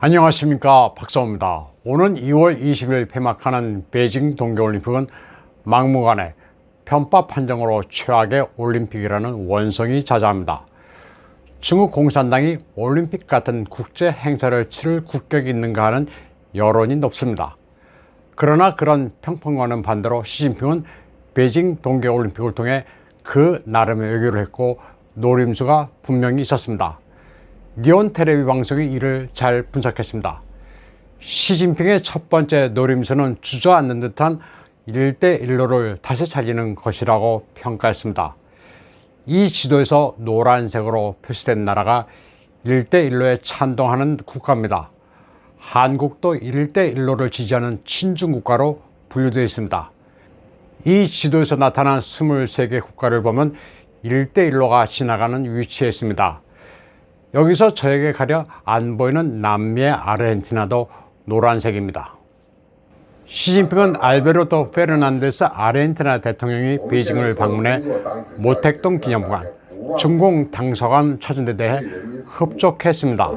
안녕하십니까, 박사호입니다. 오는 2월 20일 폐막하는 베이징 동계올림픽은 막무가내 편파 판정으로 최악의 올림픽이라는 원성이 자자합니다. 중국 공산당이 올림픽 같은 국제 행사를 치를 국격이 있는가 하는 여론이 높습니다. 그러나 그런 평판과는 반대로 시진핑은 베이징 동계올림픽을 통해 그 나름의 외교를 했고 노림수가 분명히 있었습니다. 니온 텔레비전 방송이 이를 잘 분석했습니다. 시진핑의 첫 번째 노림수는 주저앉는 듯한 1대1로를 다시 살리는 것이라고 평가했습니다. 이 지도에서 노란색으로 표시된 나라가 1대1로에 찬동하는 국가입니다. 한국도 1대1로를 지지하는 친중국가로 분류되어 있습니다. 이 지도에서 나타난 23개 국가를 보면 1대1로가 지나가는 위치에 있습니다. 여기서 저에게 가려 안 보이는 남미의 아르헨티나도 노란색입니다. 시진핑은 알베르토 페르난데스 아르헨티나 대통령이 베이징을 방문해 모택동 기념관, 중공 당서관 찾은 데 대해 흡족했습니다.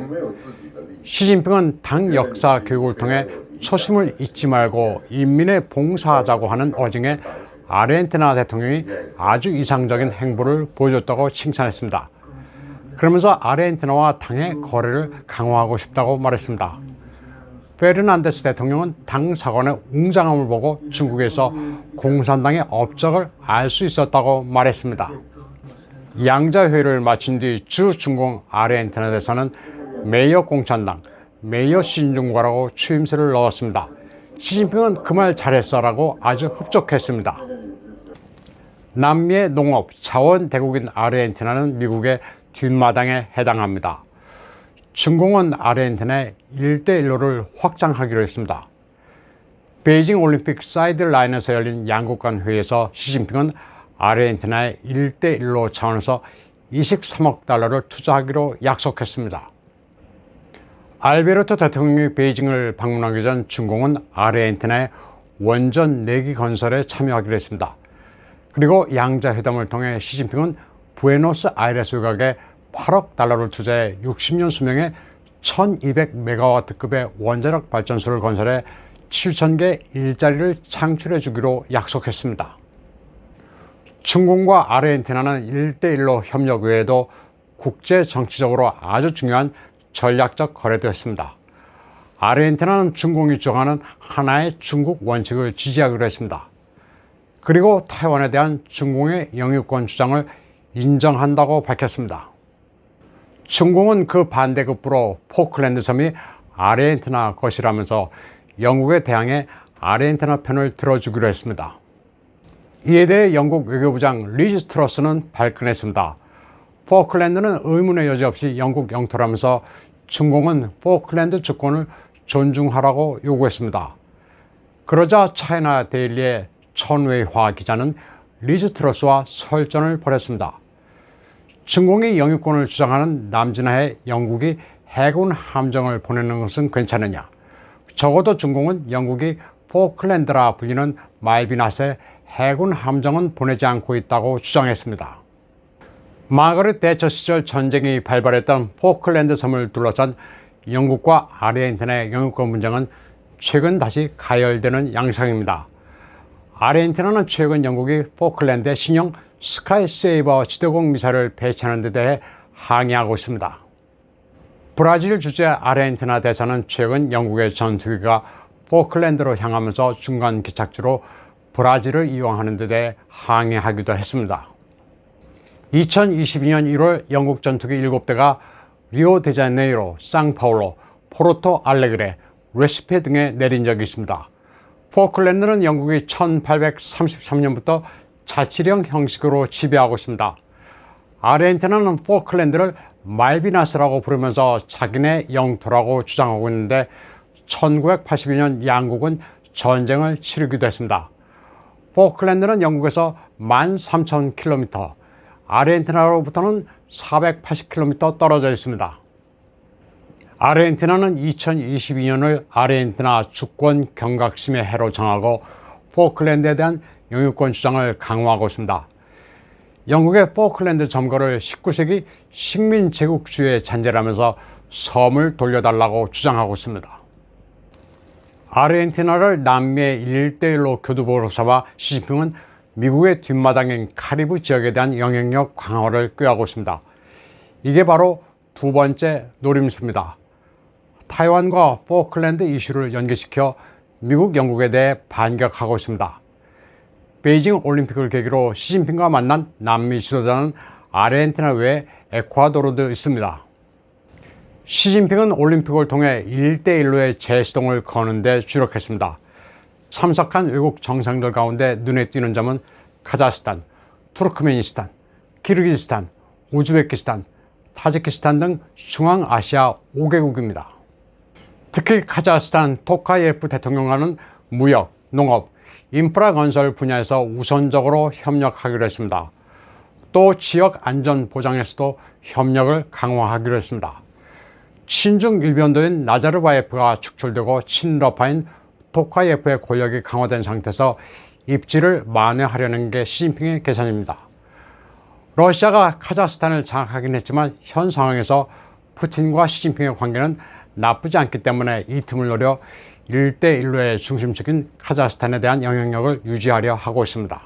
시진핑은 당 역사 교육을 통해 초심을 잊지 말고 인민에 봉사하자고 하는 어징에 아르헨티나 대통령이 아주 이상적인 행보를 보여줬다고 칭찬했습니다. 그러면서 아르헨티나와 당의 거래를 강화하고 싶다고 말했습니다. 페르난데스 대통령은 당 사관의 웅장함을 보고 중국에서 공산당의 업적을 알 수 있었다고 말했습니다. 양자회의를 마친 뒤 주 중공 아르헨티나 대사는 메이어 공산당, 메이어 신중과라고 추임새를 넣었습니다. 시진핑은 그 말 잘했어라고 아주 흡족했습니다. 남미의 농업, 자원 대국인 아르헨티나는 미국의 뒷마당에 해당합니다. 중공은 아르헨티나의 1대1로를 확장하기로 했습니다. 베이징 올림픽 사이드라인에서 열린 양국 간 회의에서 시진핑은 아르헨티나의 1대1로 차원에서 23억 달러를 투자하기로 약속했습니다. 알베르토 대통령이 베이징을 방문하기 전 중공은 아르헨티나의 원전 4기 건설에 참여하기로 했습니다. 그리고 양자회담을 통해 시진핑은 부에노스아이레스 외곽에 8억 달러를 투자해 60년 수명의 1200메가와트급의 원자력 발전소를 건설해 7,000개 일자리를 창출해 주기로 약속했습니다. 중공과 아르헨티나는 1대1로 협력 외에도 국제 정치적으로 아주 중요한 전략적 거래도 했습니다. 아르헨티나는 중공이 주장하는 하나의 중국 원칙을 지지하기로 했습니다. 그리고 타이완에 대한 중공의 영유권 주장을 인정한다고 밝혔습니다. 중공은 그 반대급부로 포클랜드 섬이 아르헨티나 것이라면서 영국에 대항해 아르헨티나 편을 들어주기로 했습니다. 이에 대해 영국 외교부장 리즈 트러스는 발끈했습니다. 포클랜드는 의문의 여지 없이 영국 영토라면서 중공은 포클랜드 주권을 존중하라고 요구했습니다. 그러자 차이나 데일리의 천웨이화 기자는 리즈 트러스와 설전을 벌였습니다. 중공이 영유권을 주장하는 남진하에 영국이 해군 함정을 보내는 것은 괜찮으냐? 적어도 중공은 영국이 포클랜드라 불리는 말비나스에 해군 함정은 보내지 않고 있다고 주장했습니다. 마거릿 대처 시절 전쟁이 발발했던 포클랜드 섬을 둘러싼 영국과 아르헨티나의 영유권 분쟁은 최근 다시 가열되는 양상입니다. 아르헨티나는 최근 영국이 포클랜드에 신형 스카이세이버 지대공 미사일을 배치하는 데 대해 항의하고 있습니다. 브라질 주재 아르헨티나 대사는 최근 영국의 전투기가 포클랜드로 향하면서 중간 기착지로 브라질을 이용하는 데 대해 항의하기도 했습니다. 2022년 1월 영국 전투기 7대가 리오데자네이로, 상파울로, 포르토 알레그레, 레시페 등에 내린 적이 있습니다. 포클랜드는 영국이 1833년부터 자치령 형식으로 지배하고 있습니다. 아르헨티나는 포클랜드를 말비나스라고 부르면서 자기네 영토라고 주장하고 있는데 1982년 양국은 전쟁을 치르기도 했습니다. 포클랜드는 영국에서 13,000km, 아르헨티나로부터는 480km 떨어져 있습니다. 아르헨티나는 2022년을 아르헨티나 주권 경각심의 해로 정하고 포클랜드에 대한 영유권 주장을 강화하고 있습니다. 영국의 포클랜드 점거를 19세기 식민 제국주의의 잔재라면서 섬을 돌려달라고 주장하고 있습니다. 아르헨티나를 남미의 1대1로 교두보로 삼아 시진핑은 미국의 뒷마당인 카리브 지역에 대한 영향력 강화를 꾀하고 있습니다. 이게 바로 두 번째 노림수입니다. 타이완과 포클랜드 이슈를 연계시켜 미국, 영국에 대해 반격하고 있습니다. 베이징 올림픽을 계기로 시진핑과 만난 남미 지도자는 아르헨티나 외에 에콰도르도 있습니다. 시진핑은 올림픽을 통해 1대1로의 재시동을 거는 데 주력했습니다. 참석한 외국 정상들 가운데 눈에 띄는 점은 카자흐스탄, 투르크메니스탄, 키르기즈스탄, 우즈베키스탄, 타지키스탄 등 중앙아시아 5개국입니다. 특히 카자흐스탄 토카예프 대통령과는 무역, 농업, 인프라 건설 분야에서 우선적으로 협력하기로 했습니다. 또 지역 안전 보장에서도 협력을 강화하기로 했습니다. 친중 일변도인 나자르바예프가 축출되고 친러파인 토카예프의 권력이 강화된 상태에서 입지를 만회하려는 게 시진핑의 계산입니다. 러시아가 카자흐스탄을 장악하긴 했지만 현 상황에서 푸틴과 시진핑의 관계는 나쁘지 않기 때문에 이 틈을 노려 1대1로의 중심축인 카자흐스탄에 대한 영향력을 유지하려 하고 있습니다.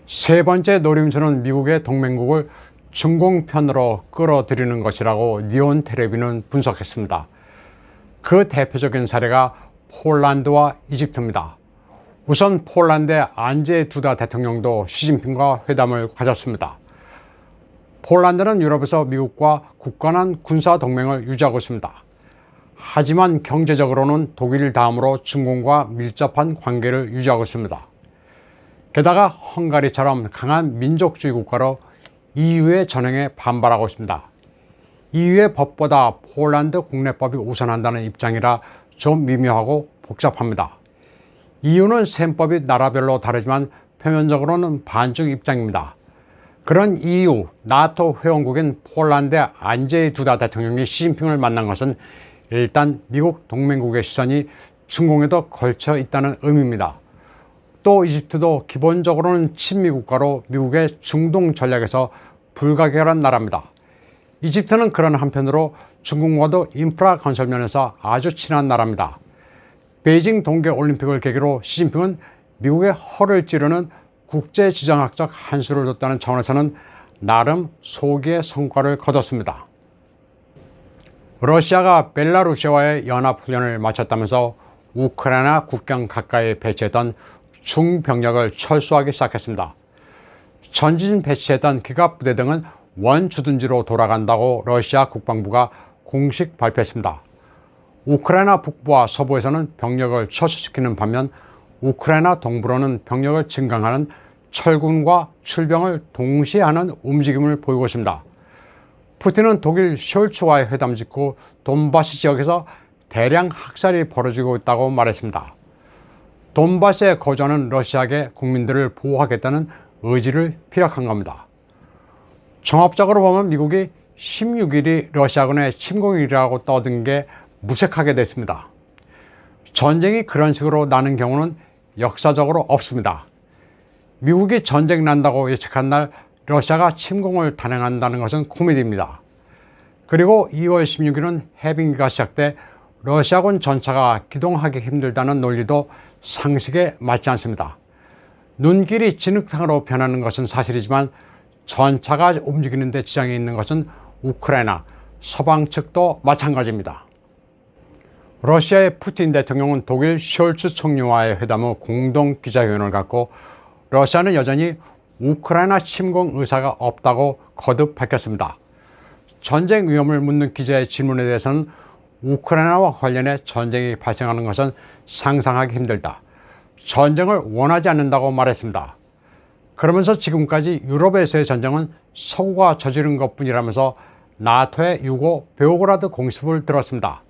세 번째 노림수는 미국의 동맹국을 중공 편으로 끌어들이는 것이라고 니온 텔레비는 분석했습니다. 그 대표적인 사례가 폴란드와 이집트입니다. 우선 폴란드의 안제 두다 대통령도 시진핑과 회담을 가졌습니다. 폴란드는 유럽에서 미국과 굳건한 군사 동맹을 유지하고 있습니다. 하지만 경제적으로는 독일 다음으로 중공과 밀접한 관계를 유지하고 있습니다. 게다가 헝가리처럼 강한 민족주의 국가로 EU의 전횡에 반발하고 있습니다. EU의 법보다 폴란드 국내법이 우선한다는 입장이라 좀 미묘하고 복잡합니다. EU는 셈법이 나라별로 다르지만 표면적으로는 반중 입장입니다. 그런 EU, 나토 회원국인 폴란드의 안제이 두다 대통령이 시진핑을 만난 것은 일단 미국 동맹국의 시선이 중공에도 걸쳐 있다는 의미입니다. 또 이집트도 기본적으로는 친미 국가로 미국의 중동 전략에서 불가결한 나라입니다. 이집트는 그런 한편으로 중국과도 인프라 건설 면에서 아주 친한 나라입니다. 베이징 동계올림픽을 계기로 시진핑은 미국의 허를 찌르는 국제지정학적 한수를 뒀다는 차원에서는 나름 소기의 성과를 거뒀습니다. 러시아가 벨라루시아와의 연합훈련을 마쳤다면서 우크라이나 국경 가까이에 배치했던 중병력을 철수하기 시작했습니다. 전진 배치했던 기갑부대 등은 원주둔지로 돌아간다고 러시아 국방부가 공식 발표했습니다. 우크라이나 북부와 서부에서는 병력을 철수시키는 반면 우크라이나 동부로는 병력을 증강하는 철군과 출병을 동시에 하는 움직임을 보이고 있습니다. 푸틴은 독일 숄츠와의 회담 직후 돈바스 지역에서 대량 학살이 벌어지고 있다고 말했습니다. 돈바스에 거주하는 러시아계 국민들을 보호하겠다는 의지를 피력한 겁니다. 종합적으로 보면 미국이 16일이 러시아군의 침공일이라고 떠든 게 무색하게 됐습니다. 전쟁이 그런 식으로 나는 경우는 역사적으로 없습니다. 미국이 전쟁 난다고 예측한 날 러시아가 침공을 단행한다는 것은 코미디입니다. 그리고 2월 16일은 해빙기가 시작돼 러시아군 전차가 기동하기 힘들다는 논리도 상식에 맞지 않습니다. 눈길이 진흙탕으로 변하는 것은 사실이지만 전차가 움직이는 데 지장이 있는 것은 우크라이나, 서방 측도 마찬가지입니다. 러시아의 푸틴 대통령은 독일 숄츠 총리와의 회담 후 공동 기자회견을 갖고 러시아는 여전히 우크라이나 침공 의사가 없다고 거듭 밝혔습니다. 전쟁 위험을 묻는 기자의 질문에 대해서는 우크라이나와 관련해 전쟁이 발생하는 것은 상상하기 힘들다. 전쟁을 원하지 않는다고 말했습니다. 그러면서 지금까지 유럽에서의 전쟁은 서구가 저지른 것뿐이라면서 나토의 유고 베오그라드 공습을 들었습니다.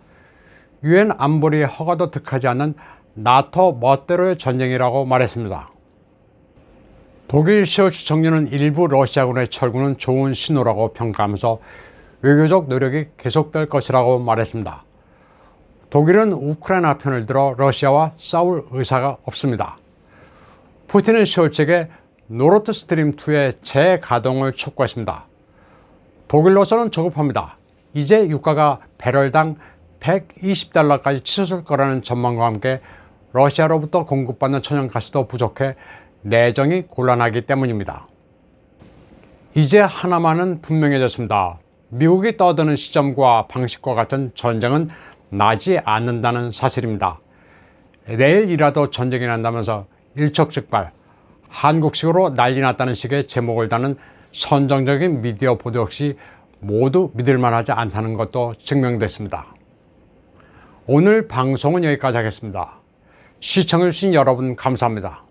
유엔 안보리의 허가도 득하지 않는 나토 멋대로의 전쟁이라고 말했습니다. 독일 숄츠 총리는 일부 러시아군의 철군은 좋은 신호라고 평가하면서 외교적 노력이 계속될 것이라고 말했습니다. 독일은 우크라이나 편을 들어 러시아와 싸울 의사가 없습니다. 푸틴은 숄츠에게 노르트 스트림 2의 재가동을 촉구했습니다. 독일로서는 조급합니다. 이제 유가가 배럴당 120달러까지 치솟을 거라는 전망과 함께 러시아로부터 공급받는 천연가스도 부족해 내정이 곤란하기 때문입니다. 이제 하나만은 분명해졌습니다. 미국이 떠드는 시점과 방식과 같은 전쟁은 나지 않는다는 사실입니다. 내일이라도 전쟁이 난다면서 일촉즉발 한국식으로 난리 났다는 식의 제목을 다는 선정적인 미디어 보도 역시 모두 믿을만하지 않다는 것도 증명됐습니다. 오늘 방송은 여기까지 하겠습니다. 시청해주신 여러분 감사합니다.